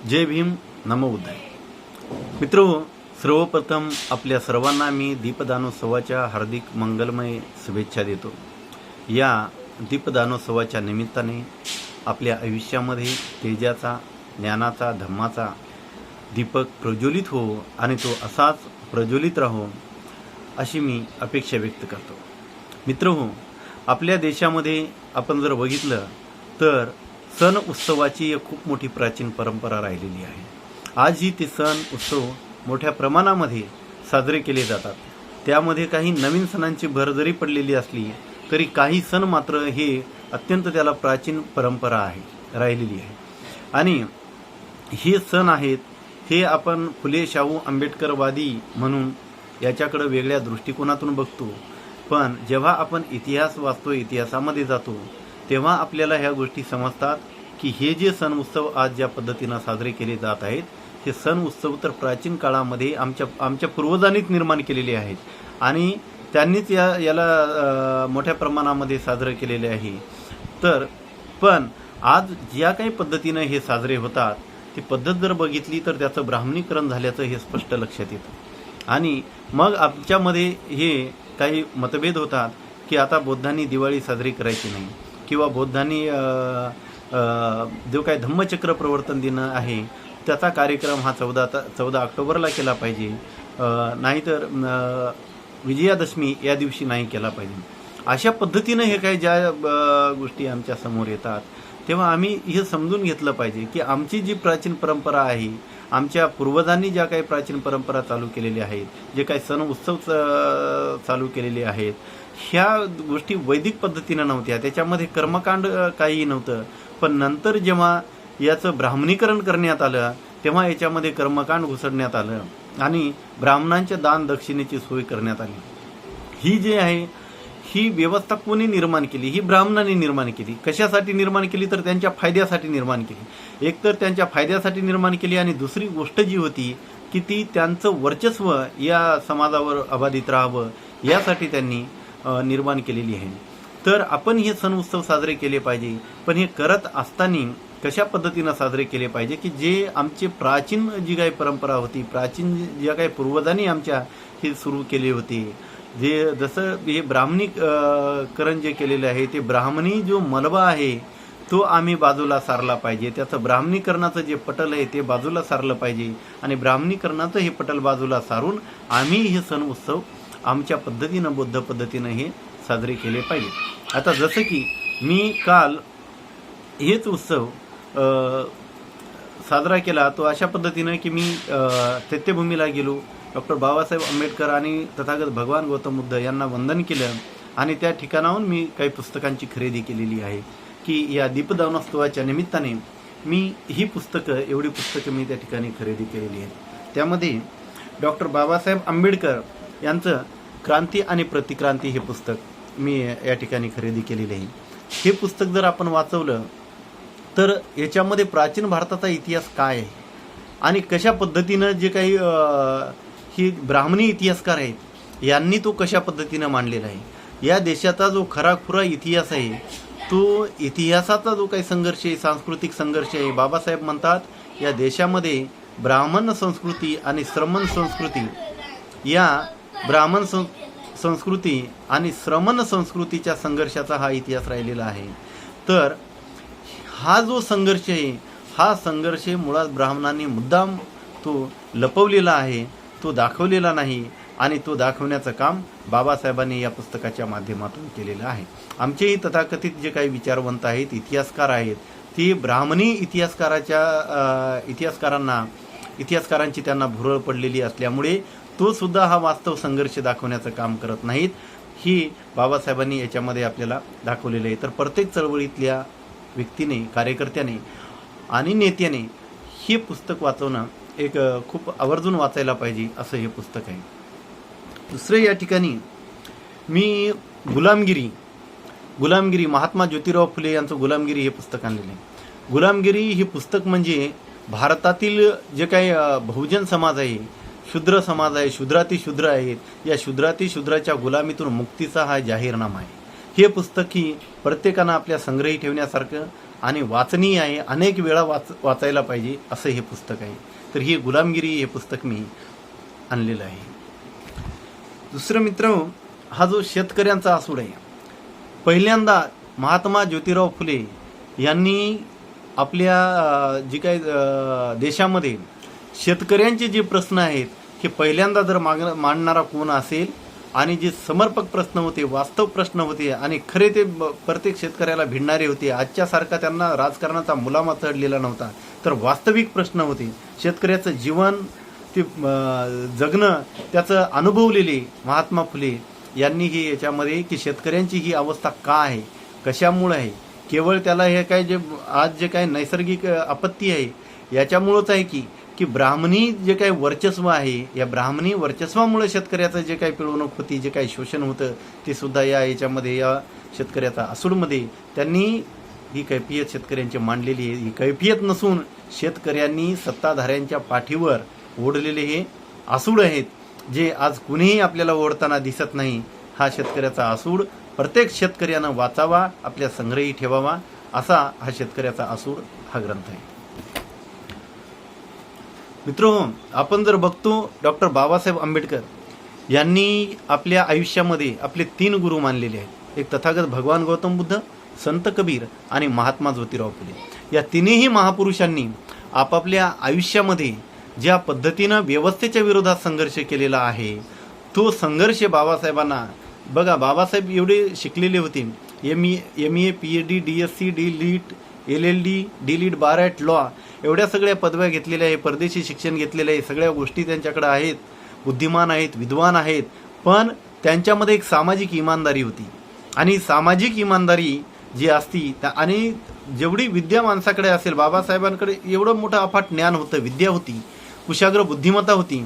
जय भीम, नमो बुद्धाय. मित्रो, सर्वप्रथम आपल्या सर्वांना मी दीपदानोत्सवाच्या हार्दिक मंगलमय शुभेच्छा देतो. या दीपदानोत्सवाच्या निमित्ताने आपल्या आयुष्यामध्ये तेजाचा, ज्ञानाचा, धम्माचा दीपक प्रज्वलित हो आणि तो असाच प्रज्वलित राहो अशी मी अपेक्षा व्यक्त करतो. मित्रहो, आपल्या देशामध्ये आपण जर बघितलं तर सण उत्सवाची एक खूप मोठी प्राचीन परंपरा राहिलेली आहे. आजही ते सण उत्सव मोठ्या प्रमाणामध्ये साजरे केले जातात. त्यामध्ये काही नवीन सणांची भर जरी पडलेली असली तरी काही सण मात्र हे अत्यंत त्याला प्राचीन परंपरा राहिलेली आहे. आणि हे सण आहेत हे आपण फुले शाहू आंबेडकरवादी म्हणून याच्याकडे वेगळ्या दृष्टिकोनातून बघतो. पण जेव्हा आपण इतिहास वाचतो, इतिहासामध्ये जातो, तेव्हा आपल्याला ह्या गोष्टी समजतात की हे जे सण उत्सव आज ज्या पद्धतीनं साजरे केले जात आहेत हे सण उत्सव तर प्राचीन काळामध्ये आमच्या पूर्वजांनीच निर्माण केलेले आहेत आणि त्यांनीच याला मोठ्या प्रमाणामध्ये साजरे केलेले आहे. पण आज ज्या काही पद्धतीनं हे साजरे होतात ती पद्धत जर बघितली तर त्याचं ब्राह्मणीकरण झाल्याचं हे स्पष्ट लक्षात येतं. आणि मग आमच्यामध्ये हे काही मतभेद होतात की आता बौद्धांनी दिवाळी साजरी करायची नाही किंवा बौद्धांनी जो काही धम्मचक्र प्रवर्तन दिन आहे त्याचा कार्यक्रम हा 14 ऑक्टोबरला केला पाहिजे, नाहीतर विजयादशमी या दिवशी नाही केला पाहिजे. अशा पद्धतीनं हे काही ज्या गोष्टी आमच्या समोर येतात तेव्हा आम्ही हे समजून घेतलं पाहिजे की आमची जी प्राचीन परंपरा आहे, आमच्या पूर्वजांनी ज्या काही प्राचीन परंपरा चालू केलेल्या आहेत, जे काही सण उत्सव चालू केलेले आहेत, ह्या गोष्टी वैदिक पद्धतीनं नव्हत्या. त्याच्यामध्ये कर्मकांड काही नव्हतं. पण नंतर जेव्हा याचं ब्राह्मणीकरण करण्यात आलं तेव्हा याच्यामध्ये कर्मकांड घुसडण्यात आलं आणि ब्राह्मणांच्या दान दक्षिणेची सोय करण्यात आली. ही जी आहे ही व्यवस्था कोणी निर्माण केली? ही ब्राह्मणांनी निर्माण केली. कशासाठी निर्माण केली? तर त्यांच्या फायद्यासाठी निर्माण केली. एक तर त्यांच्या फायद्यासाठी निर्माण केली आणि दुसरी गोष्ट जी होती की ती त्यांचं वर्चस्व या समाजावर अबाधित राहावं यासाठी त्यांनी निर्माण केलेली आहे. तर आपण हे सण उत्सव साजरे केले पाहिजे. पण हे करत असताना कशा पद्धतीनं साजरे केले पाहिजे की जे आमचे प्राचीन जी काही परंपरा होती, प्राचीन ज्या काही पूर्वजांनी आमच्या हे सुरू केले होते, जे जसं हे ब्राह्मणीकरण जे केलेलं आहे ते ब्राह्मणी जो मलबा आहे तो आम्ही बाजूला सारला पाहिजे. त्याचं ब्राह्मणीकरणाचं जे पटल आहे ते बाजूला सारलं पाहिजे आणि ब्राह्मणीकरणाचं हे पटल बाजूला सारून आम्ही हे सण उत्सव आमच्या पद्धतीनं, बौद्ध पद्धतीनं हे साजरे केले पाहिजे. आता जसं की मी काल हेच उत्सव साजरा केला तो अशा पद्धतीनं की मी चैत्यभूमीला गेलो, डॉक्टर बाबासाहेब आंबेडकर आणि तथागत भगवान गौतम बुद्ध यांना वंदन केलं आणि त्या ठिकाणाहून मी काही पुस्तकांची खरेदी केलेली आहे की या दीपदानोत्सवाच्या निमित्ताने मी ही पुस्तकं, एवढी पुस्तकं मी त्या ठिकाणी खरेदी केलेली आहेत. त्यामध्ये डॉक्टर बाबासाहेब आंबेडकर यांचं क्रांती आणि प्रतिक्रांती हे पुस्तक मी या ठिकाणी खरेदी केलेले आहे. हे पुस्तक जर आपण वाचवलं तर याच्यामध्ये प्राचीन भारताचा इतिहास काय आहे आणि कशा पद्धतीनं जे काही ही ब्राह्मणी इतिहासकार आहेत यांनी तो कशा पद्धतीनं मांडलेला आहे, या देशाचा जो खराखुरा इतिहास आहे तो इतिहासाचा जो काही संघर्ष आहे, सांस्कृतिक संघर्ष आहे, बाबासाहेब म्हणतात या देशामध्ये ब्राह्मण संस्कृती आणि श्रमण संस्कृती, या ब्राह्मण संस्कृती आणि श्रमण संस्कृतीच्या संघर्षाचा हा इतिहास राहिलेला आहे. तर हा जो संघर्ष आहे हा संघर्ष मुळात ब्राह्मणांनी मुद्दाम तो लपवलेला आहे, तो दाखवलेला नाही आणि तो दाखवण्याचं काम बाबासाहेबांनी या पुस्तकाच्या माध्यमातून केलेलं आहे. आमचेही तथाकथित जे काही विचारवंत आहेत, इतिहासकार आहेत, ती ब्राह्मणी इतिहासकारांची त्यांना भुरळ पडलेली असल्यामुळे तो सुद्धा हा वास्तव संघर्ष दाखवण्याचं काम करत नाहीत. ही बाबासाहेबांनी याच्यामध्ये आपल्याला दाखवलेलं आहे. तर प्रत्येक चळवळीतल्या व्यक्तीने, कार्यकर्त्याने आणि नेत्याने हे पुस्तक वाचवणं एक खूप आवर्जून वाचायला पाहिजे असं हे पुस्तक आहे. दुसरं या ठिकाणी मी गुलामगिरी महात्मा ज्योतिराव फुले यांचं गुलामगिरी हे पुस्तक आणलेलं आहे. गुलामगिरी हे पुस्तक म्हणजे भारतातील जे काही बहुजन समाज आहे, शूद्र समाज आहे, शूद्रातिशूद्र आहेत, या शूद्रातिशूद्राच्या गुलामीतून मुक्तीचा हा जाहीरनामा आहे. हे पुस्तक ही प्रत्येकानं आपल्या संग्रही ठेवण्यासारखं आणि वाचनीय आहे, अनेक वेळा वाचायला पाहिजे असं हे पुस्तक आहे. तर ही गुलामगिरी हे पुस्तक मी आणलेलं आहे. दुसरं मित्र, हा जो शेतकऱ्यांचा आसूड आहे, पहिल्यांदा महात्मा ज्योतिराव फुले यांनी आपल्या जी काही देशामध्ये शेतकऱ्यांचे जे प्रश्न आहेत हे पहिल्यांदा जर मांडणारा कोण असेल आणि जे समर्पक प्रश्न होते, वास्तव प्रश्न होते आणि खरे ते प्रत्येक शेतकऱ्याला भिडणारे होते, आजच्यासारखा त्यांना राजकारणाचा मुलामा चढलेला नव्हता, तर वास्तविक प्रश्न होते, शेतकऱ्याचं जीवन ते जगणं त्याचं अनुभवलेले महात्मा फुले यांनी ही याच्यामध्ये की शेतकऱ्यांची ही अवस्था का आहे, कशामुळे आहे, केवळ त्याला हे काय जे आज जे काही नैसर्गिक आपत्ती आहे याच्यामुळंच आहे की ब्राह्मणी जे काही वर्चस्व आहे, या ब्राह्मणी वर्चस्वामुळे शेतकऱ्याचं जे काही पिळवणूक होती, जे काही शोषण होतं ते सुद्धा याच्यामध्ये या शेतकऱ्याचा आसूडमध्ये त्यांनी ही कैफियत शेतकऱ्यांची मांडलेली आहे. ही कैफियत नसून शेतकऱ्यांनी सत्ताधाऱ्यांच्या पाठीवर ओढलेले हे आसूड आहेत, जे आज कुणीही आपल्याला ओढताना दिसत नाही. हा शेतकऱ्याचा आसूड प्रत्येक शेतकऱ्यानं वाचावा, आपल्या संग्रही ठेवावा, असा हा शेतकऱ्याचा आसूड हा ग्रंथ आहे. मित्रांनो, आपण जर बघतो डॉक्टर बाबासाहेब आंबेडकर यांनी आपल्या आयुष्यामध्ये आपले 3 गुरु मानलेले आहेत. एक तथागत भगवान गौतम बुद्ध, संत कबीर आणि महात्मा ज्योतिराव फुले. या तिन्ही महापुरुषांनी आपापल्या आयुष्यामध्ये ज्या पद्धतीनं व्यवस्थेच्या विरोधात संघर्ष केलेला आहे, तो संघर्ष बाबासाहेबांना बघा, बाबासाहेब एवढे शिकलेले होते, ME, PhD, DSc, D.Litt, LLD, D.Litt, bar at law, एवढ्या सगळ्या पदव्या घेतलेल्या आहे, परदेशी शिक्षण घेतलेलं आहे, सगळ्या गोष्टी त्यांच्याकडे आहेत, बुद्धिमान आहेत, विद्वान आहेत, पण त्यांच्यामध्ये एक सामाजिक इमानदारी होती. आणि सामाजिक इमानदारी जी असती आणि जेवढी विद्या माणसाकडे असेल, बाबासाहेबांकडे एवढं मोठं अफाट ज्ञान होतं, विद्या होती, कुशाग्र बुद्धिमत्ता होती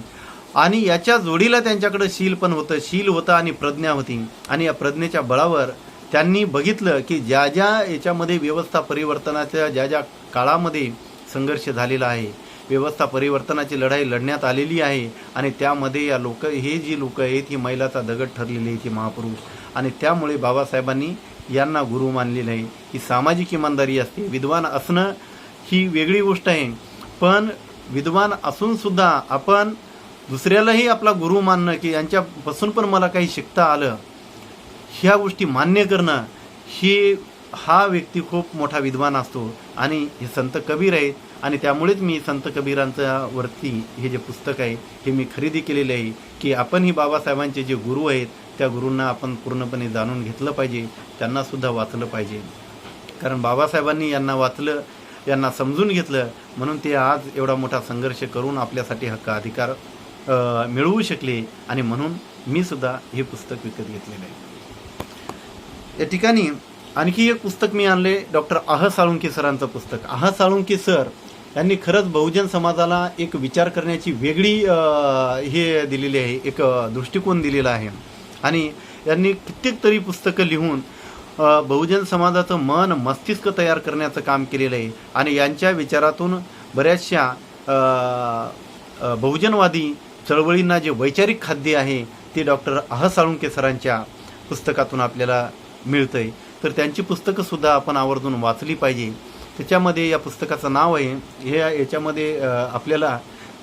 आणि याच्या जोडीला त्यांच्याकडे शील होतं आणि प्रज्ञा होती. आणि या प्रज्ञेच्या बळावर त्यांनी बघितलं की ज्या याच्यामध्ये व्यवस्था परिवर्तनाच्या ज्या काळामध्ये संघर्ष झालेला आहे, व्यवस्था परिवर्तनाची लढाई लढण्यात आलेली आहे आणि त्यामध्ये हे जी लोक आहेत ही मैलाचा दगड ठरलेले आहेत, हे महापुरुष. आणि त्यामुळे बाबासाहेबांनी यांना गुरु मानलेलं आहे. ही सामाजिक इमानदारी असते. विद्वान असणं ही वेगळी गोष्ट आहे, पण विद्वान असून सुद्धा आपण दुसऱ्यालाही आपला गुरु मानणं की यांच्यापासून पण मला काही शिकता आलं, ह्या गोष्टी मान्य करणं, हा व्यक्ती खूप मोठा विद्वान असतो. आणि हे संत कबीर आहेत आणि त्यामुळेच मी संत कबीरांच्या वरती हे जे पुस्तक आहे हे मी खरेदी केलेलं आहे की आपण ही बाबासाहेबांचे जे गुरु आहेत त्या गुरूंना आपण पूर्णपणे जाणून घेतलं पाहिजे, त्यांनासुद्धा वाचलं पाहिजे. कारण बाबासाहेबांनी यांना वाचलं, यांना समजून घेतलं, म्हणून ते आज एवढा मोठा संघर्ष करून आपल्यासाठी हक्क अधिकार मिळवू शकले. आणि म्हणून मी सुद्धा हे पुस्तक विकत घेतलेलं आहे. या ठिकाणी आणखी एक पुस्तक मी आणले, डॉक्टर आह साळुंखे सरांचं पुस्तक. आह साळुंखे सर यांनी खरंच बहुजन समाजाला एक विचार करण्याची वेगळी हे दिलेली आहे, एक दृष्टिकोन दिलेला आहे. आणि यांनी कित्येक तरी पुस्तकं लिहून बहुजन समाजाचं मन मस्तिष्क तयार करण्याचं काम केलेलं आहे. आणि यांच्या विचारातून बऱ्याचशा बहुजनवादी चळवळींना जे वैचारिक खाद्य आहे ते डॉक्टर आह साळुंखे सरांच्या पुस्तकातून आपल्याला मिळतंय. तर त्यांची पुस्तकंसुद्धा आपण आवर्जून वाचली पाहिजे. त्याच्यामध्ये या पुस्तकाचं नाव आहे, याच्यामध्ये आपल्याला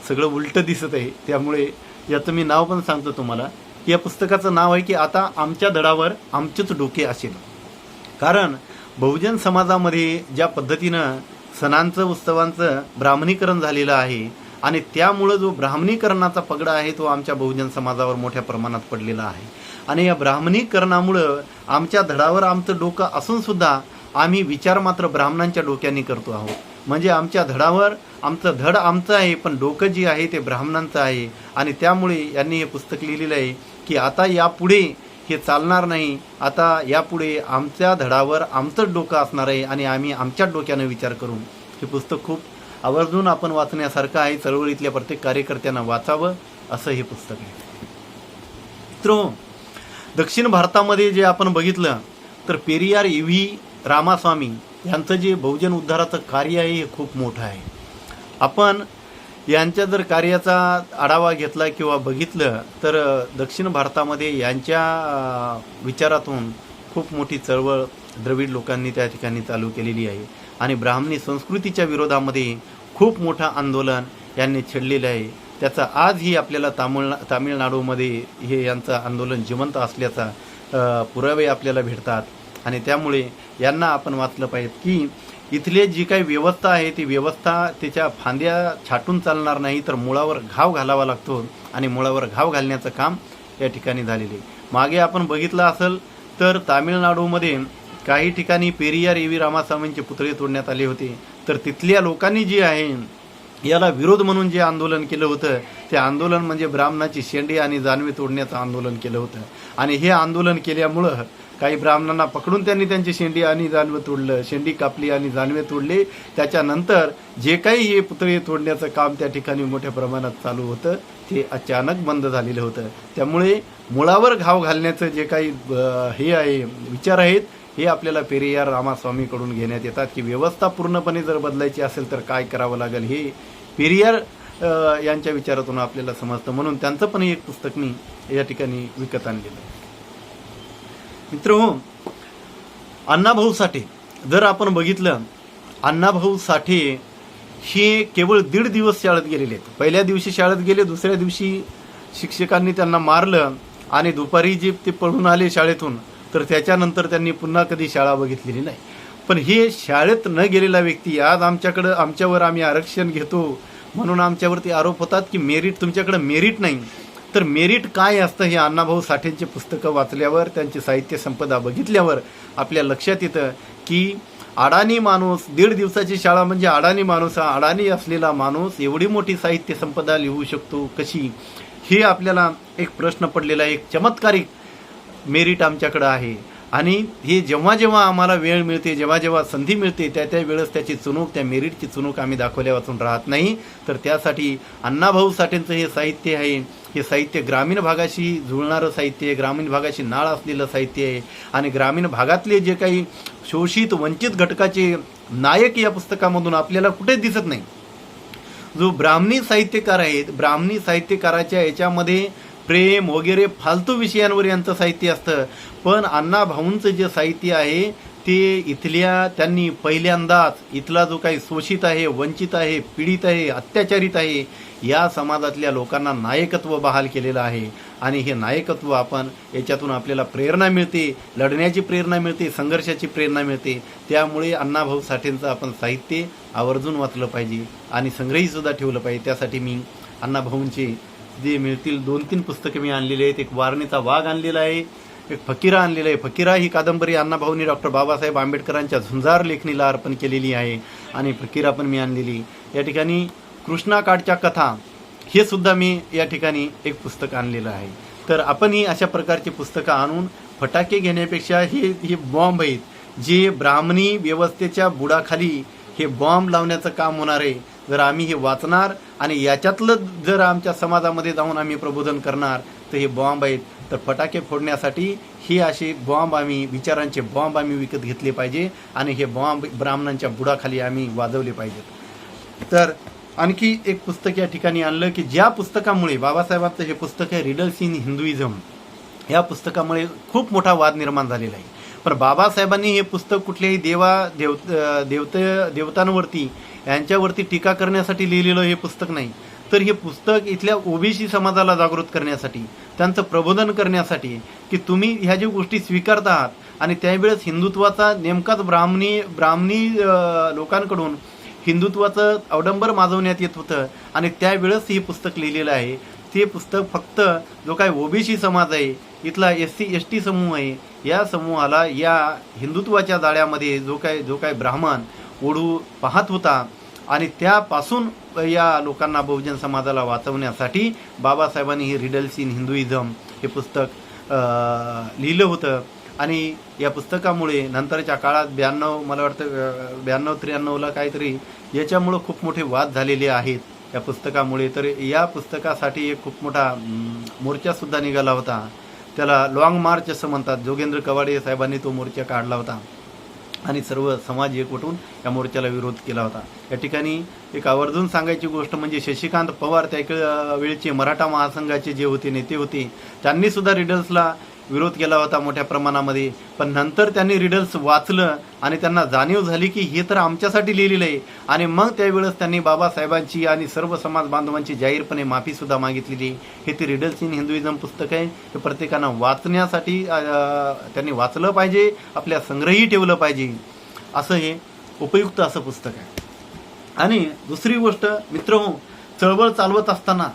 सगळं उलटं दिसत आहे, त्यामुळे याचं मी नाव पण सांगतो तुम्हाला. या पुस्तकाचं नाव आहे की आता आमच्या धडावर आमचेच डोके असेल. कारण बहुजन समाजामध्ये ज्या पद्धतीनं सणांचं उत्सवांचं ब्राह्मणीकरण झालेलं आहे आणि त्यामुळं जो ब्राह्मणीकरणाचा पगडा आहे तो आमच्या बहुजन समाजावर मोठ्या प्रमाणात पडलेला आहे. आणि या ब्राह्मणीकरणामुळं आमच्या धडावर आमचं डोकं असूनसुद्धा आम्ही विचार मात्र ब्राह्मणांच्या डोक्याने करतो आहोत. म्हणजे आमच्या धडावर धड आमचं आहे, पण डोकं जे आहे ते ब्राह्मणांचं आहे. आणि त्यामुळे यांनी हे पुस्तक लिहिलेलं आहे की आता यापुढे हे चालणार नाही, आता यापुढे आमच्या धडावर आमचंच डोकं असणार आहे आणि आम्ही आमच्याच डोक्यानं विचार करू. हे पुस्तक खूप आवर्जून आपण वाचण्यासारखं आहे. चळवळीतल्या प्रत्येक कार्यकर्त्यांना वाचावं असं हे पुस्तक आहे. मित्रांनो, दक्षिण भारतामध्ये जे आपण बघितलं तर पेरियार E.V. रामास्वामी यांचं जे बहुजन उद्धाराचं कार्य आहे हे खूप मोठं आहे. आपण यांच्या जर कार्याचा आढावा घेतला किंवा बघितलं तर दक्षिण भारतामध्ये यांच्या विचारातून खूप मोठी चळवळ द्रविड लोकांनी त्या ठिकाणी चालू केलेली आहे. आणि ब्राह्मणी संस्कृतीच्या विरोधामध्ये खूप मोठं आंदोलन यांनी छेडलेलं आहे. त्याचा आजही आपल्याला तामिळनाडूमध्ये हे यांचं आंदोलन जिवंत असल्याचा पुरावे आपल्याला भेटतात. आणि त्यामुळे यांना आपण वाचलं पाहिजे की इथले जी काही व्यवस्था आहे ती व्यवस्था त्याच्या फांद्या छाटून चालणार नाही, तर मुळावर घाव घालावा लागतो आणि मुळावर घाव घालण्याचं काम या ठिकाणी झालेले. मागे आपण बघितलं असेल तर तामिळनाडूमध्ये काही ठिकाणी पेरियार एव्ही रामास्वामींचे पुतळे तोडण्यात आले होते. तर तिथल्या लोकांनी जे आहे याला विरोध म्हणून जे आंदोलन केलं होतं ते आंदोलन म्हणजे ब्राह्मणाची शेंडी आणि जानवे तोडण्याचं आंदोलन केलं होतं. आणि हे आंदोलन केल्यामुळं काही ब्राह्मणांना पकडून त्यांनी त्यांची शेंडी आणि जानवे तोडलं, शेंडी कापली आणि जानवे तोडले. त्याच्यानंतर जे काही हे पुतळे तोडण्याचं काम त्या ठिकाणी मोठ्या प्रमाणात चालू होतं ते अचानक बंद झालेलं होतं. त्यामुळे मुळावर घाव घालण्याचं जे काही हे आहे विचार आहेत हे आपल्याला पेरियार रामास्वामीकडून घेण्यात येतात की व्यवस्था पूर्णपणे जर बदलायची असेल तर काय करावं लागेल हे पेरियार यांच्या विचारातून आपल्याला समजतं. म्हणून त्यांचं पण एक पुस्तक मी या ठिकाणी विकत आणलेलं आहे. मित्रहो, अण्णाभाऊ साठे जर आपण बघितलं, अण्णाभाऊ साठे हे केवळ 1.5 दिवस शाळेत गेलेले आहेत. पहिल्या दिवशी शाळेत गेले, दुसऱ्या दिवशी शिक्षकांनी त्यांना मारलं आणि दुपारी जे ते पळून आले शाळेतून, तर त्याच्यानंतर त्यांनी पुन्हा कधी शाळा बघितलेली नाही. पण हे शाळेत न गेलेला व्यक्ती आज आमच्यावर आम्ही आरक्षण घेतो म्हणून आमच्यावरती आरोप होतात की मेरिट, तुमच्याकडे मेरिट नाही. तर मेरिट काय असतं हे अण्णाभाऊ साठेंची पुस्तकं वाचल्यावर, त्यांची साहित्य संपदा बघितल्यावर आपल्या लक्षात येतं की अडाणी माणूस, 1.5 दिवसाची शाळा म्हणजे अडाणी माणूस, हा अडाणी असलेला माणूस एवढी मोठी साहित्य संपदा लिहू शकतो कशी, हे आपल्याला एक प्रश्न पडलेला आहे. एक चमत्कारिक मेरिट आमच्याकडं आहे. आणि हे जेव्हा जेव्हा आम्हाला वेळ मिळते, जेव्हा जेव्हा संधी मिळते त्या वेळेस त्याची चुणूक, त्या मेरिटची चुणूक आम्ही दाखवल्या वाचून राहत नाही. तर त्यासाठी अण्णाभाऊ साठेंचं हे साहित्य आहे, हे साहित्य ग्रामीण भागाशी जुळणारं साहित्य आहे, ग्रामीण भागाशी नाळ असलेलं साहित्य आहे. आणि ग्रामीण भागातले जे काही शोषित वंचित घटकाचे नायक या पुस्तकामधून आपल्याला कुठेच दिसत नाही. जो ब्राह्मणी साहित्यकार आहेत, ब्राह्मणी साहित्यकाराच्या याच्यामध्ये प्रेम वगैरे फालतू विषयांवर यांचं साहित्य असतं. पण अण्णाभाऊंचं जे साहित्य आहे ते इथल्या, त्यांनी पहिल्यांदाच इथला जो काही शोषित आहे, वंचित आहे, पीडित आहे, अत्याचारित आहे या समाजातल्या लोकांना नायकत्व बहाल केलेलं आहे. आणि हे नायकत्व आपण याच्यातून आपल्याला प्रेरणा मिळते, लढण्याची प्रेरणा मिळते, संघर्षाची प्रेरणा मिळते. त्यामुळे अण्णाभाऊ साठेंचं आपण साहित्य आवर्जून वाचलं पाहिजे आणि संग्रहीसुद्धा ठेवलं पाहिजे. त्यासाठी मी अण्णाभाऊंचे जे मिळतील 2-3 पुस्तकं मी आणलेली आहेत. एक वारणीचा वाघ आणलेला आहे, एक फकीरा आणलेला आहे. फकीरा ही कादंबरी अण्णाभाऊंनी डॉक्टर बाबासाहेब आंबेडकरांच्या झुंजार लेखणीला अर्पण केलेली आहे आणि फकीरा पण मी आणलेली. या ठिकाणी कृष्णाकाठच्या कथा हे सुद्धा मी या ठिकाणी एक पुस्तक आणलेलं आहे. तर आपणही अशा प्रकारची पुस्तकं आणून फटाके घेण्यापेक्षा हे बॉम्ब आहेत जे ब्राह्मणी व्यवस्थेच्या बुडाखाली हे बॉम्ब लावण्याचं काम होणार आहे. जर आम्ही हे वाचणार आणि याच्यातलं जर आमच्या समाजामध्ये जाऊन आम्ही प्रबोधन करणार तर हे बॉम्ब आहेत. तर फटाके फोडण्यासाठी हे असे बॉम्ब आम्ही, विचारांचे बॉम्ब आम्ही विकत घेतले पाहिजे आणि हे बॉम्ब ब्राह्मणांच्या बुडाखाली आम्ही वाजवले पाहिजेत. तर आणखी एक पुस्तक या ठिकाणी आणलं की ज्या पुस्तकामुळे, बाबासाहेबांचं हे पुस्तक आहे रिडल्स इन हिंदुइझम, या पुस्तकामुळे खूप मोठा वाद निर्माण झालेला आहे. पण बाबासाहेबांनी हे पुस्तक कुठल्याही देवतांवरती यांच्यावरती टीका करण्यासाठी लिहिलेलं हे पुस्तक नाही, तर हे पुस्तक इथल्या ओबीसी समाजाला जागृत करण्यासाठी, त्यांचं प्रबोधन करण्यासाठी की तुम्ही ह्या ज्या गोष्टी स्वीकारत आहात. आणि त्यावेळेस हिंदुत्वाचा नेमकाच ब्राह्मणी लोकांकडून हिंदुत्वाचं अवडंबर माजवण्यात येत होतं आणि त्यावेळेस हे पुस्तक लिहिलेलं आहे. ते पुस्तक फक्त जो काही ओबीसी समाज आहे, इथला SC-ST समूह आहे, या समूहाला या हिंदुत्वाच्या जाळ्यामध्ये जो काही ब्राह्मण ओढू पाहत होता आणि त्यापासून या लोकांना, बहुजन समाजाला वाचवण्यासाठी बाबासाहेबांनी हे रिडल्स इन हिंदुइझम हे पुस्तक लिहिलं होतं. आणि या पुस्तकामुळे नंतरच्या काळात 92, मला वाटतं 92-93ला काहीतरी याच्यामुळं खूप मोठे वाद झालेले आहेत या पुस्तकामुळे. तर या पुस्तकासाठी एक खूप मोठा मोर्चासुद्धा निघाला होता, त्याला लॉंग मार्च असं म्हणतात. जोगेंद्र कवाडे साहेबांनी तो मोर्चा काढला होता आणि सर्व समाज एकवटून या मोर्चाला विरोध केला होता. या ठिकाणी एक आवर्जून सांगायची गोष्ट म्हणजे शशिकांत पवार त्या वेळचे मराठा महासंघाचे जे होते नेते होते, त्यांनी सुद्धा रिडल्सला विरोध केला होता मोठ्या प्रमाणामध्ये, पण नंतर त्यांनी रिडल्स वाचलं आणि त्यांना जाणीव झाली की हे तर आमच्यासाठी लिहिलेलं आहे, आणि मग त्यावेळेस त्यांनी बाबासाहेबांची आणि सर्व समाज बांधवांची जाहीरपणे माफीसुद्धा मागितलेली. हे ते रिडल्स इन हिंदुइझम पुस्तक आहे. हे प्रत्येकानं वाचण्यासाठी त्यांनी वाचलं पाहिजे, आपल्या संग्रही ठेवलं पाहिजे. असं हे उपयुक्त असं पुस्तक आहे. आणि दुसरी गोष्ट मित्रहो, चळवळ चालवत असताना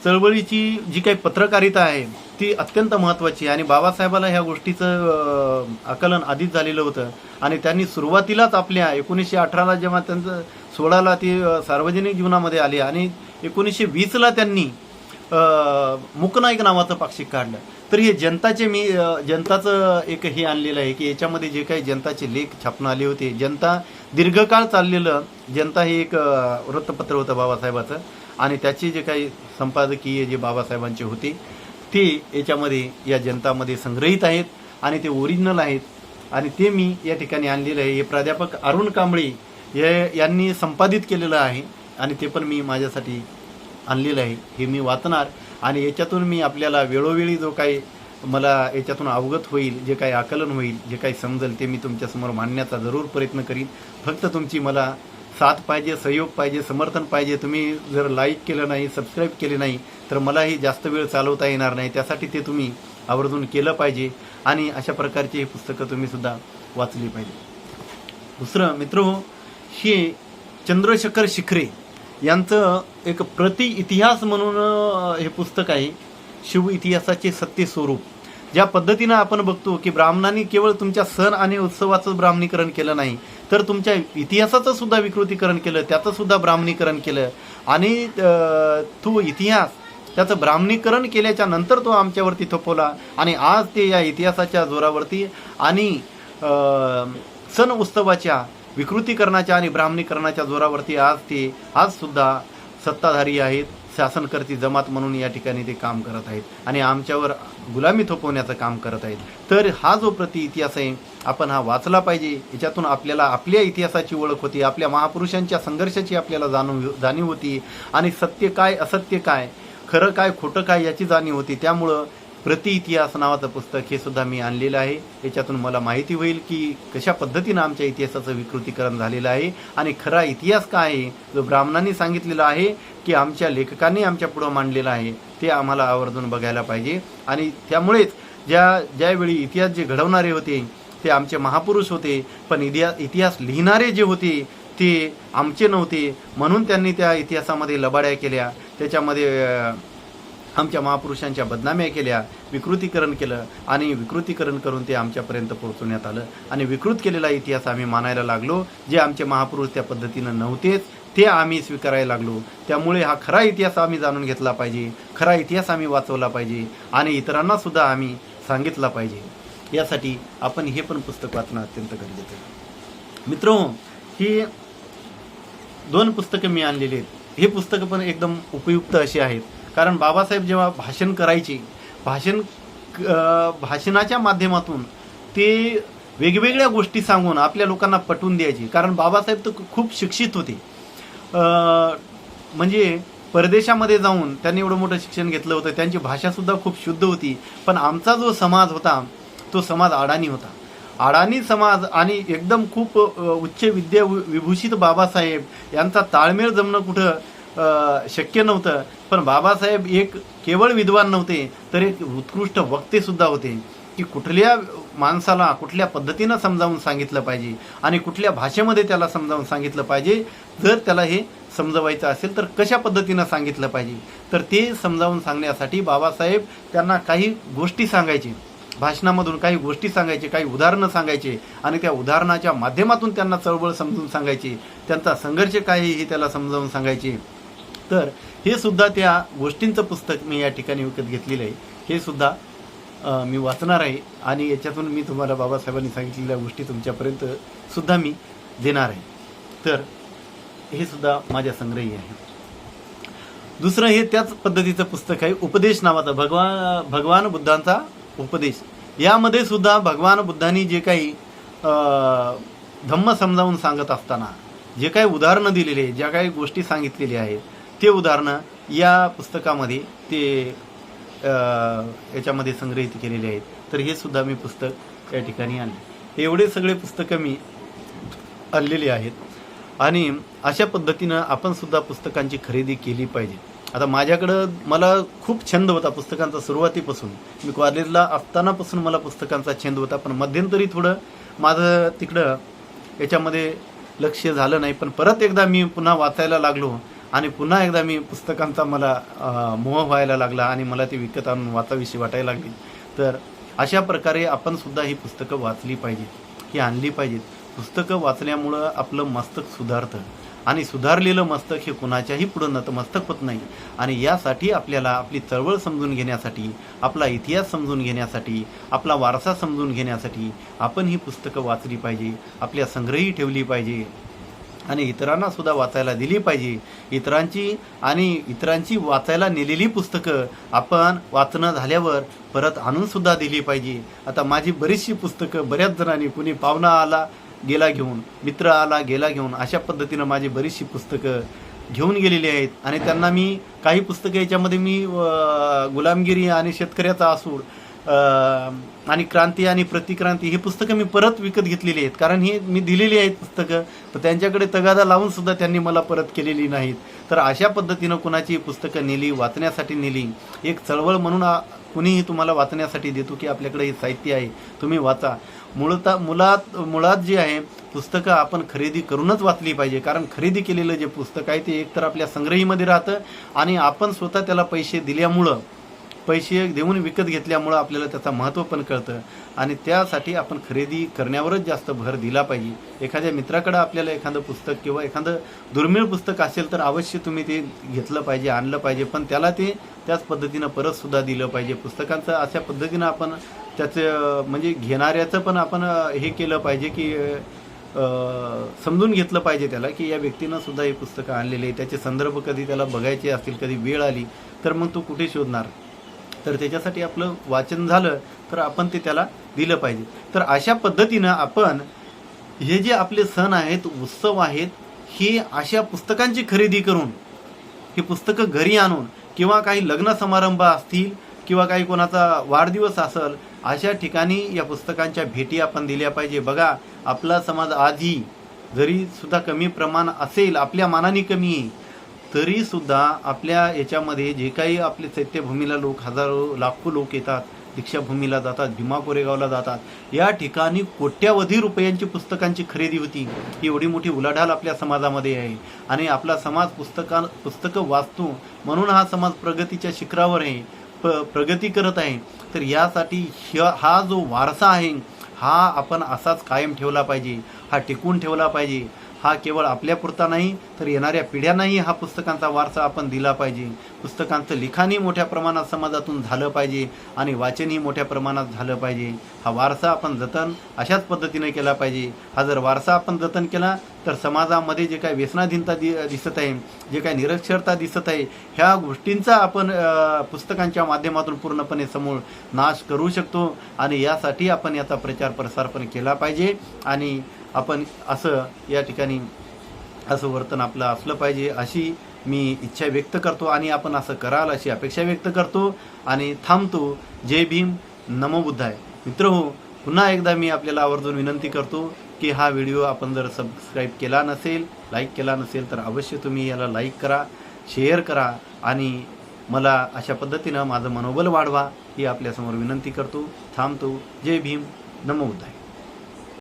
चळवळीची जी काही पत्रकारिता आहे ती अत्यंत महत्त्वाची आहे. आणि बाबासाहेबाला ह्या गोष्टीचं आकलन आधीच झालेलं होतं, आणि त्यांनी सुरुवातीलाच आपल्या 1918ला जेव्हा त्यांचं 16ला ते सार्वजनिक जीवनामध्ये आले, आणि 1920ला त्यांनी मूकनायक नावाचं पाक्षिक काढलं. तर हे जनताचं एक हे आणलेलं आहे की याच्यामध्ये जे काही जनताचे लेख छापून आले होते, जनता दीर्घकाळ चाललेलं जनता हे एक वृत्तपत्र होतं बाबासाहेबाचं, आणि त्याचे जे काही संपादकीय जे बाबासाहेबांचे होते ते याच्यामध्ये या जनतामध्ये संग्रहित आहेत, आणि ते ओरिजिनल आहेत, आणि ते मी या ठिकाणी आणलेलं आहे. हे प्राध्यापक अरुण कांबळे यांनी संपादित केलेलं आहे, आणि ते पण मी माझ्यासाठी आणलेलं आहे. हे मी वाचणार, आणि याच्यातून मी आपल्याला वेळोवेळी जो काही मला याच्यातून अवगत होईल, जे काही आकलन होईल, जे काही समजेल ते मी तुमच्यासमोर मांडण्याचा जरूर प्रयत्न करीन. फक्त तुमची मला साथ पाहिजे, सहयोग पाहिजे, समर्थन पाहिजे. तुम्ही जर लाईक केलं नाही, सबस्क्राईब केले नाही तर मलाही जास्त वेळ चालवता येणार नाही. त्यासाठी ते तुम्ही आवर्जून केलं पाहिजे, आणि अशा प्रकारची ही पुस्तकं तुम्ही सुद्धा वाचली पाहिजे. दुसरं मित्रहो, हे चंद्रशेखर शिखरे यांचं एक प्रति इतिहास म्हणून हे पुस्तक आहे. शिव इतिहासाचे सत्य स्वरूप. ज्या पद्धतीनं आपण बघतो की ब्राह्मणांनी केवळ तुमच्या सण आणि उत्सवाचं ब्राह्मणीकरण केलं नाही, तर तुमच्या इतिहासाचं सुद्धा विकृतीकरण केलं, त्याचं सुद्धा ब्राह्मणीकरण केलं, आणि तो इतिहास त्याचं ब्राह्मणीकरण केल्याच्या नंतर तो आमच्यावरती थोपवला, आणि आज ते या इतिहासाच्या जोरावरती आणि सण उत्सवाच्या विकृतीकरणाच्या आणि ब्राह्मणीकरणाच्या जोरावरती आज सुद्धा सत्ताधारी आहेत, शासनकर्ती जमात म्हणून या ठिकाणी ते काम करत आहेत, आणि आमच्यावर गुलामी थोपवण्याचं काम करत आहेत. तर हा जो प्रति इतिहास आहे आपण हा वाचला पाहिजे. याच्यातून आपल्याला आपल्या इतिहासाची ओळख होती, आपल्या महापुरुषांच्या संघर्षाची आपल्याला जाणीव होती, आणि सत्य काय असत्य काय, खरं काय खोटं काय याची जाणीव होती. त्यामुळं प्रति इतिहास नावाचं पुस्तक हे सुद्धा मी आणलेलं आहे. याच्यातून मला माहिती होईल की कशा पद्धतीनं आमच्या इतिहासाचं विकृतीकरण झालेलं आहे, आणि खरा इतिहास काय आहे जो ब्राह्मणांनी सांगितलेला आहे की आमच्या लेखकांनी आमच्या पुढं मांडलेलं आहे, ते आम्हाला आवर्जून बघायला पाहिजे. आणि त्यामुळेच ज्यावेळी इतिहास जे घडवणारे होते ते आमचे महापुरुष होते, पण इतिहास लिहिणारे जे होते ते आमचे नव्हते, म्हणून त्यांनी त्या इतिहासामध्ये लबाड्या केल्या, त्याच्यामध्ये आमच्या महापुरुषांच्या बदनाम्या केल्या, विकृतीकरण केलं, आणि विकृतीकरण करून ते आमच्यापर्यंत पोहोचवण्यात आलं, आणि विकृत केलेला इतिहास आम्ही मानायला लागलो. जे आमचे महापुरुष त्या पद्धतीनं नव्हतेच ते आम्ही स्वीकारायला लागलो. त्यामुळे हा खरा इतिहास आम्ही जाणून घेतला पाहिजे, खरा इतिहास आम्ही वाचवला पाहिजे, आणि इतरांना सुद्धा आम्ही सांगितला पाहिजे. यासाठी आपण हे पण पुस्तक वाचणं अत्यंत गरजेचं आहे. मित्रहो, ही 2 पुस्तकं मी आणलेली आहेत. हे पुस्तकं पण एकदम उपयुक्त अशी आहेत, कारण बाबासाहेब जेव्हा भाषण करायचे, भाषणाच्या माध्यमातून ते वेगवेगळ्या गोष्टी सांगून आपल्या लोकांना पटवून द्यायचे. कारण बाबासाहेब तर खूप शिक्षित होते, म्हणजे परदेशामध्ये जाऊन त्यांनी एवढं मोठं शिक्षण घेतलं होतं, त्यांची भाषासुद्धा खूप शुद्ध होती. पण आमचा जो समाज होता तो समाज अडाणी होता, अडाणी समाज, आणि एकदम खूप उच्च विद्या विभूषित बाबासाहेब यांचा ताळमेळ जमणं कुठं शक्य नव्हतं. पण बाबासाहेब एक केवळ विद्वान नव्हते, तर एक उत्कृष्ट वक्ते सुद्धा होते, की कुठल्या माणसाला कुठल्या पद्धतीनं समजावून सांगितलं पाहिजे, आणि कुठल्या भाषेमध्ये त्याला समजावून सांगितलं पाहिजे. जर त्याला हे समजवायचं असेल तर कशा पद्धतीनं सांगितलं पाहिजे, तर ते समजावून सांगण्यासाठी बाबासाहेब त्यांना काही गोष्टी सांगायचे, भाषणामधून काही गोष्टी सांगायचे, काही उदाहरणं सांगायचे, आणि त्या उदाहरणाच्या माध्यमातून त्यांना चळवळ समजून सांगायची, त्यांचा संघर्ष काय हे त्याला समजावून सांगायचे. तर हे सुद्धा त्या गोष्टींचं पुस्तक मी या ठिकाणी विकत घेतलेलं आहे. हे सुद्धा मी वाचणार आहे, आणि याच्यातून मी तुम्हाला बाबासाहेबांनी सांगितलेल्या गोष्टी तुमच्यापर्यंत सुद्धा मी देणार आहे. तर हे सुद्धा माझ्या संग्रही आहे. दुसरं हे त्याच पद्धतीचं पुस्तक आहे, उपदेश नावाचं, भगवान बुद्धांचा उपदेश. यामध्ये सुद्धा भगवान बुद्धांनी जे काही धम्म समजावून सांगत असताना जे काही उदाहरणं दिलेली आहेत, ज्या काही गोष्टी सांगितलेल्या आहेत, ते उदाहरणं या पुस्तकामध्ये ते याच्यामध्ये संग्रहित केलेले आहेत. तर हे सुद्धा मी पुस्तक या ठिकाणी आणले. एवढे सगळे पुस्तकं मी आणलेली आहेत आणि अशा पद्धतीनं आपण सुद्धा पुस्तकांची खरेदी केली पाहिजे. आता माझ्याकडं मला खूप छंद होता पुस्तकांचा सुरुवातीपासून. मी कॉलेजला असतानापासून मला पुस्तकांचा छंद होता, पण मध्यंतरी थोडं माझं तिकडं याच्यामध्ये लक्ष झालं नाही. पण परत एकदा मी पुन्हा वाचायला लागलो आणि पुन्हा एकदा मी पुस्तकांचा मला मोह व्हायला लागला आणि मला ते विकत आणून वाचावीशी वाटायला लागली. तर अशा प्रकारे आपण सुद्धा ही पुस्तकं वाचली पाहिजेत, ही आणली पाहिजेत. पुस्तकं वाचल्यामुळं आपलं मस्तक सुधारतं आणि सुधारलेलं मस्तक हे कुणाच्याही पुढं नतमस्तक होत नाही. आणि यासाठी आपल्याला आपली चळवळ समजून घेण्यासाठी, आपला इतिहास समजून घेण्यासाठी, आपला वारसा समजून घेण्यासाठी आपण ही पुस्तकं वाचली पाहिजे, आपल्या संग्रही ठेवली पाहिजे आणि इतरांना सुद्धा वाचायला दिली पाहिजे. इतरांची वाचायला नेलेली पुस्तकं आपण वाचणं झाल्यावर परत आणून सुद्धा दिली पाहिजे. आता माझी बरीचशी पुस्तकं बऱ्याच जणांनी, कुणी पाहुणा आला गेला घेऊन, मित्र आला गेला घेऊन, अशा पद्धतीनं माझी बरीचशी पुस्तकं घेऊन गेलेली आहेत. आणि त्यांना मी काही पुस्तकं याच्यामध्ये मी गुलामगिरी आणि शेतकऱ्याचा आसूड आणि क्रांती आणि प्रतिक्रांती ही पुस्तकं मी परत विकत घेतलेली आहेत. कारण ही मी दिलेली आहेत पुस्तकं, तर त्यांच्याकडे तगादा लावून सुद्धा त्यांनी मला परत केलेली नाहीत. तर अशा पद्धतीनं कुणाची पुस्तकं नेली, वाचण्यासाठी नेली, एक चळवळ म्हणून कुणीही तुम्हाला वाचण्यासाठी देतो की आपल्याकडे हे साहित्य आहे, तुम्ही वाचा. मुळात जे आहे पुस्तकं आपण खरेदी करूनच वाचली पाहिजे. कारण खरेदी केलेलं जे पुस्तक आहे ते एकतर आपल्या संग्रहीमध्ये राहतं आणि आपण स्वतः त्याला पैसे देऊन विकत घेतल्यामुळं आपल्याला त्याचं महत्त्व पण कळतं आणि त्यासाठी आपण खरेदी करण्यावरच जास्त भर दिला पाहिजे. एखाद्या मित्राकडं आपल्याला एखादं पुस्तक किंवा एखादं दुर्मिळ पुस्तक असेल तर अवश्य तुम्ही ते घेतलं पाहिजे, आणलं पाहिजे, पण त्याला ते त्याच पद्धतीनं परतसुद्धा दिलं पाहिजे. पुस्तकांचं अशा पद्धतीनं आपण त्याचं म्हणजे घेणाऱ्याचं पण आपण हे केलं पाहिजे की समजून घेतलं पाहिजे त्याला की या व्यक्तीनं सुद्धा हे पुस्तकं आणलेले आहे. त्याचे संदर्भ कधी त्याला बघायचे असतील, कधी वेळ आली तर मग तो कुठे शोधणार. तर त्याच्यासाठी आपलं वाचन झालं तर आपण ते त्याला दिलं पाहिजे. तर अशा पद्धतीनं आपण हे जे आपले सण आहेत, उत्सव आहेत, हे अशा पुस्तकांची खरेदी करून ही पुस्तकं घरी आणून किंवा काही लग्न समारंभ असतील किंवा काही कोणाचा वाढदिवस असेल अशा ठिकाणी या पुस्तकांच्या भेटी आपण दिल्या पाहिजे. बघा, आपला समाज आजही जरी सुद्धा कमी प्रमाण असेल, आपल्या मानाने कमी आहे, तरी सुद्धा आपल्या याच्यामध्ये जे काही आपले चैत्यभूमीला लोक, हजारो लाखो लोक येतात, दीक्षाभूमीला जातात, भीमा कोरेगावला जातात, या ठिकाणी कोट्यावधी रुपयांची पुस्तकांची खरेदी होती. एवढी मोठी उलाढाल आपल्या समाजामध्ये आहे आणि आपला समाज पुस्तकं वाचतो म्हणून हा समाज प्रगतीच्या शिखरावर आहे, प्रगती करत आहे. तर यासाठी हा जो वारसा आहे हा आपण असाच कायम ठेवला पाहिजे, हा टिकून ठेवला पाहिजे. हा केवळ आपल्यापुरता नाही तर येणाऱ्या पिढ्यांनाही हा पुस्तकांचा वारसा आपण दिला पाहिजे. पुस्तकांचं लिखाणही मोठ्या प्रमाणात समाजातून झालं पाहिजे आणि वाचनही मोठ्या प्रमाणात झालं पाहिजे. हा वारसा आपण जतन अशाच पद्धतीने केला पाहिजे. हा जर वारसा आपण जतन केला तर समाजामध्ये जे काही व्यसनाधीनता दिसत आहे, जे काही निरक्षरता दिसत आहे, ह्या गोष्टींचा आपण पुस्तकांच्या माध्यमातून पूर्णपणे समूळ नाश करू शकतो आणि यासाठी आपण याचा प्रचार प्रसार पण केला पाहिजे आणि आपण असं या ठिकाणी असं वर्तन आपलं असलं पाहिजे अशी मी इच्छा व्यक्त करतो आणि आपण असं कराल अशी अपेक्षा व्यक्त करतो आणि थांबतो. जय भीम, नमो बुद्धाय. मित्रहो, पुन्हा एकदा मी आपल्याला आवर्जून विनंती करतो की हा व्हिडिओ आपण जर सबस्क्राईब केला नसेल, लाईक केला नसेल तर अवश्य तुम्ही याला लाईक करा, शेअर करा आणि मला अशा पद्धतीनं माझं मनोबल वाढवा ही आपल्यासमोर विनंती करतो. थांबतो. जय भीम, नमो बुद्धाय.